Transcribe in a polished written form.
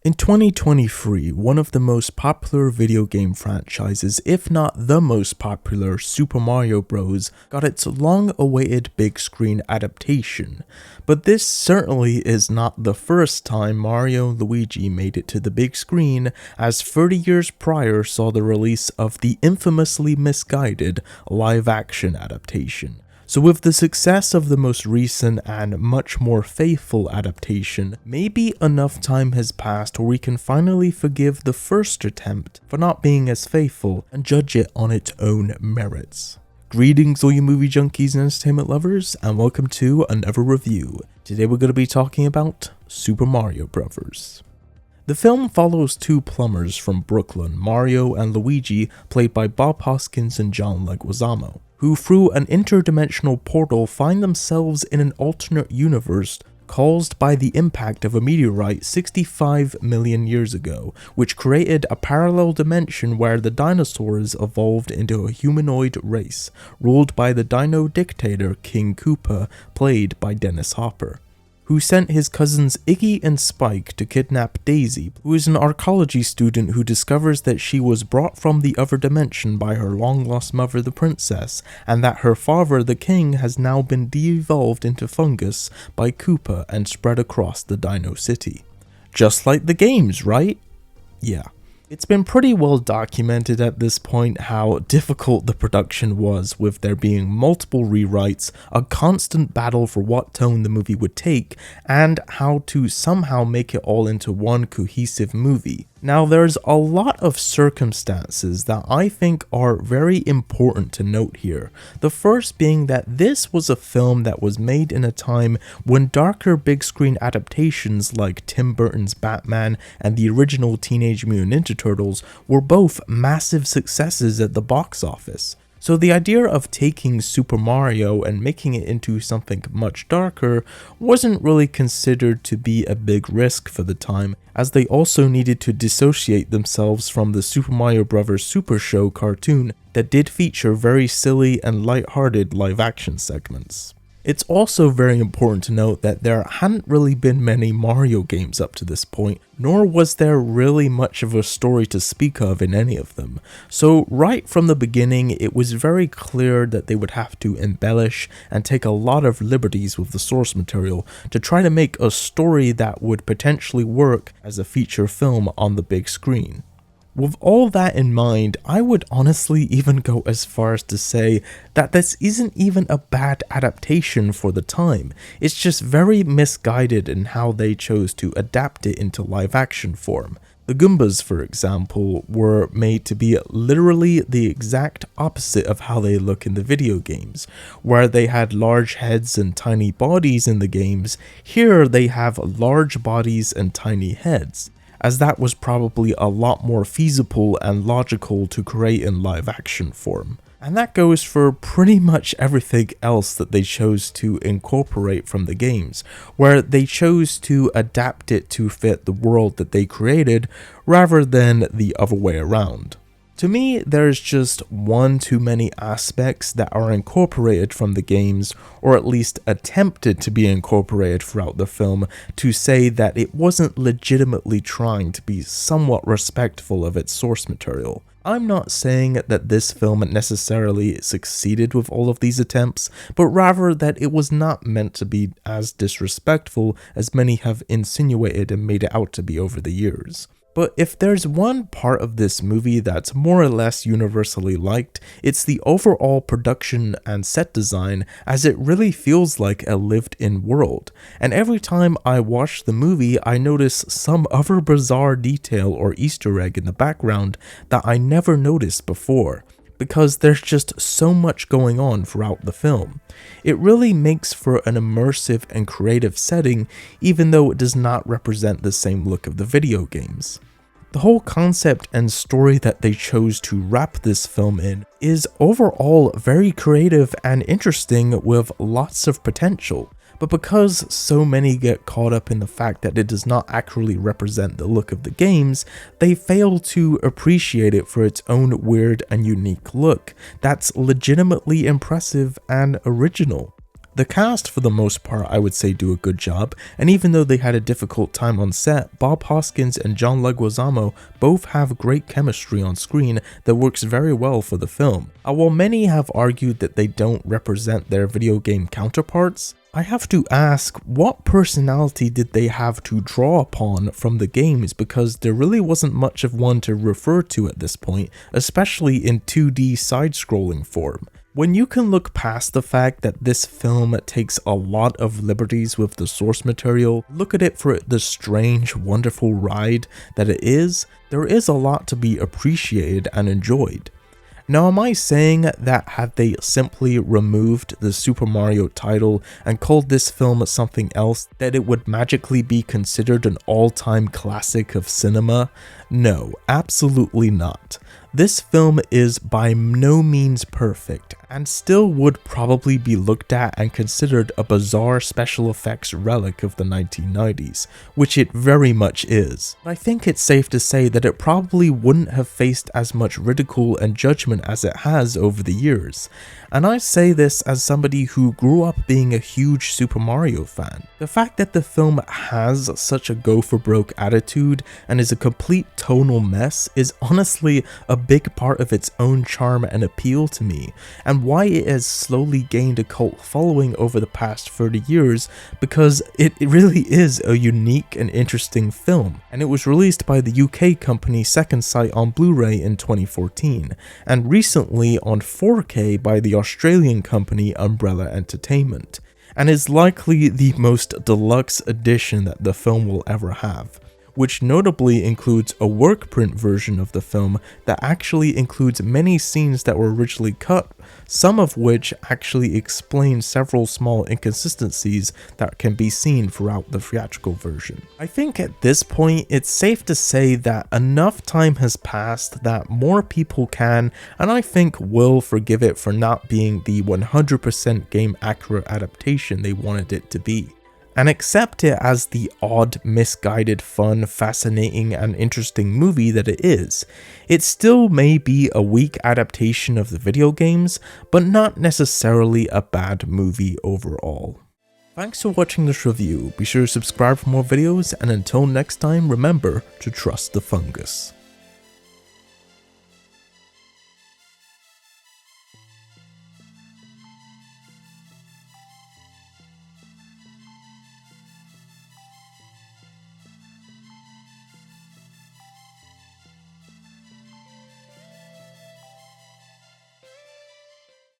In 2023, one of the most popular video game franchises, if not the most popular, Super Mario Bros., got its long-awaited big screen adaptation. But this certainly is not the first time Mario and Luigi made it to the big screen, as 30 years prior saw the release of the infamously misguided live-action adaptation. So with the success of the most recent and much more faithful adaptation, maybe enough time has passed where we can finally forgive the first attempt for not being as faithful and judge it on its own merits. Greetings all you movie junkies and entertainment lovers, and welcome to another review. Today we're going to be talking about Super Mario Bros. The film follows two plumbers from Brooklyn, Mario and Luigi, played by Bob Hoskins and Leguizamo, who through an interdimensional portal find themselves in an alternate universe caused by the impact of a meteorite 65 million years ago, which created a parallel dimension where the dinosaurs evolved into a humanoid race, ruled by the dino dictator King Koopa, played by Dennis Hopper, who sent his cousins Iggy and Spike to kidnap Daisy, who is an archaeology student who discovers that she was brought from the other dimension by her long-lost mother the princess, and that her father the king has now been de-evolved into fungus by Koopa and spread across the Dino City. Just like the games, right? Yeah. It's been pretty well documented at this point how difficult the production was, with there being multiple rewrites, a constant battle for what tone the movie would take, and how to somehow make it all into one cohesive movie. Now there's a lot of circumstances that I think are very important to note here. The first being that this was a film that was made in a time when darker big screen adaptations like Tim Burton's Batman and the original Teenage Mutant Ninja Turtles were both massive successes at the box office. So the idea of taking Super Mario and making it into something much darker wasn't really considered to be a big risk for the time, as they also needed to dissociate themselves from the Super Mario Bros. Super Show cartoon that did feature very silly and light-hearted live-action segments. It's also very important to note that there hadn't really been many Mario games up to this point, nor was there really much of a story to speak of in any of them. So right from the beginning, it was very clear that they would have to embellish and take a lot of liberties with the source material to try to make a story that would potentially work as a feature film on the big screen. With all that in mind, I would honestly even go as far as to say that this isn't even a bad adaptation for the time. It's just very misguided in how they chose to adapt it into live action form. The Goombas, for example, were made to be literally the exact opposite of how they look in the video games. Where they had large heads and tiny bodies in the games, here they have large bodies and tiny heads, as that was probably a lot more feasible and logical to create in live action form. And that goes for pretty much everything else that they chose to incorporate from the games, where they chose to adapt it to fit the world that they created rather than the other way around. To me, there's just one too many aspects that are incorporated from the games, or at least attempted to be incorporated throughout the film, to say that it wasn't legitimately trying to be somewhat respectful of its source material. I'm not saying that this film necessarily succeeded with all of these attempts, but rather that it was not meant to be as disrespectful as many have insinuated and made it out to be over the years. But if there's one part of this movie that's more or less universally liked, it's the overall production and set design, as it really feels like a lived-in world. And every time I watch the movie, I notice some other bizarre detail or Easter egg in the background that I never noticed before, because there's just so much going on throughout the film. It really makes for an immersive and creative setting, even though it does not represent the same look of the video games. The whole concept and story that they chose to wrap this film in is overall very creative and interesting with lots of potential. But because so many get caught up in the fact that it does not accurately represent the look of the games, they fail to appreciate it for its own weird and unique look that's legitimately impressive and original. The cast, for the most part, I would say do a good job, and even though they had a difficult time on set, Bob Hoskins and John Leguizamo both have great chemistry on screen that works very well for the film. And while many have argued that they don't represent their video game counterparts, I have to ask, what personality did they have to draw upon from the games, because there really wasn't much of one to refer to at this point, especially in 2D side-scrolling form. When you can look past the fact that this film takes a lot of liberties with the source material, look at it for the strange, wonderful ride that it is, there is a lot to be appreciated and enjoyed. Now, am I saying that had they simply removed the Super Mario title and called this film something else, that it would magically be considered an all-time classic of cinema? No, absolutely not. This film is by no means perfect, and still would probably be looked at and considered a bizarre special effects relic of the 1990s, which it very much is. I think it's safe to say that it probably wouldn't have faced as much ridicule and judgment as it has over the years. And I say this as somebody who grew up being a huge Super Mario fan. The fact that the film has such a go for broke attitude and is a complete tonal mess is honestly a big part of its own charm and appeal to me, and why it has slowly gained a cult following over the past 30 years, because it really is a unique and interesting film, and it was released by the UK company Second Sight on Blu-ray in 2014, and recently on 4K by the Australian company Umbrella Entertainment, and is likely the most deluxe edition that the film will ever have, which notably includes a work print version of the film that actually includes many scenes that were originally cut, some of which actually explain several small inconsistencies that can be seen throughout the theatrical version. I think at this point it's safe to say that enough time has passed that more people can, and I think will, forgive it for not being the 100% game accurate adaptation they wanted it to be, and accept it as the odd, misguided, fun, fascinating, and interesting movie that it is. It still may be a weak adaptation of the video games, but not necessarily a bad movie overall. Thanks for watching this review, be sure to subscribe for more videos, and until next time, remember to trust the fungus.